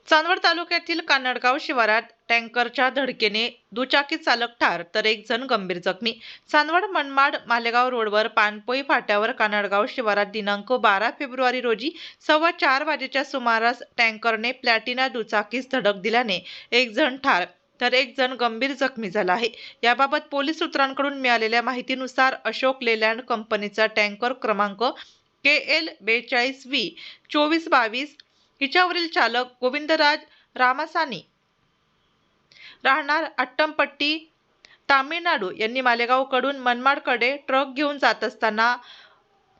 चांदवड तालुक्यातील कानडगाव शिवारात टँकरच्या धडकेने दुचाकी चालक ठार तर एक जण गंभीर जखमी। चांदवड मनमाड मालेगाव रोडवर पानपोई फाट्यावर कानडगाव शिवारात दिनांक 12 फेब्रुवारी रोजी 4:15 वाजेच्या सुमारास टँकरने प्लॅटिना दुचाकीस धडक दिल्याने एक जण ठार तर एक जण गंभीर जखमी झाला आहे। याबाबत पोलीस सूत्रांकडून मिळालेल्या माहितीनुसार अशोक लेलँड कंपनीचा टँकर क्रमांक KL 42V 2422 हिच्यावरील चालक गोविंदराज रामासानी राहणार अट्टमपट्टी तामिळनाडू यांनी मालेगावकडून मनमाडकडे ट्रक घेऊन जात असताना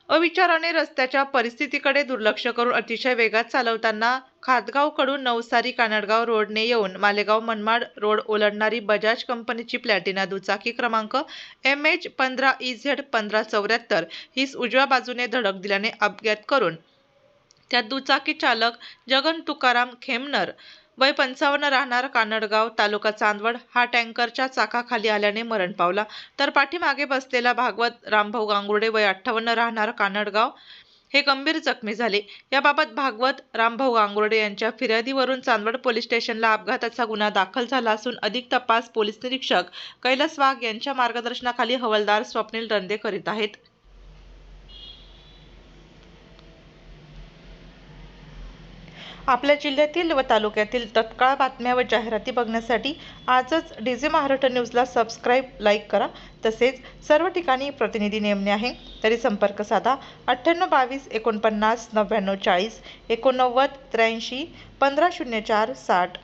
अविचाराने रस्त्याच्या परिस्थितीकडे दुर्लक्ष करून अतिशय वेगात चालवताना खातगावकडून नवसारी कानडगाव रोडने येऊन मालेगाव मनमाड रोड ओलांडणारी बजाज कंपनीची प्लॅटिना दुचाकी क्रमांक MH 15EZ 1574 हीच उजव्या बाजूने धडक दिल्याने अपघात करून त्यात दुचाकी चालक जगन तुकाराम खेमनर वय 55 राहणार कानडगाव तालुका चांदवड हा टँकरच्या चाकाखाली आल्याने मरण पावला, तर पाठीमागे बसलेला भागवत रामभाऊ गांगुर्डे वय 58 राहणार कानडगाव हे गंभीर जखमी झाले। याबाबत भागवत रामभाऊ गांगुर्डे यांच्या फिर्यादीवरून चांदवड पोलीस स्टेशनला अपघाताचा गुन्हा दाखल झाला असून अधिक तपास पोलीस निरीक्षक कैलास वाघ यांच्या मार्गदर्शनाखाली हवालदार स्वप्नील रंदे करीत आहेत। आपल्या जिल्ह्यातील व तालुक्यातील तत्काळ बातम्या व जाहिराती बघण्यासाठी आजच DZ महाराष्ट्र न्यूजला सबस्क्राईब, लाईक करा। तसेच सर्व ठिकाणी प्रतिनिधी नेमणे आहे तरी संपर्क साधा 9822 49 99 40 89 83 1504 60।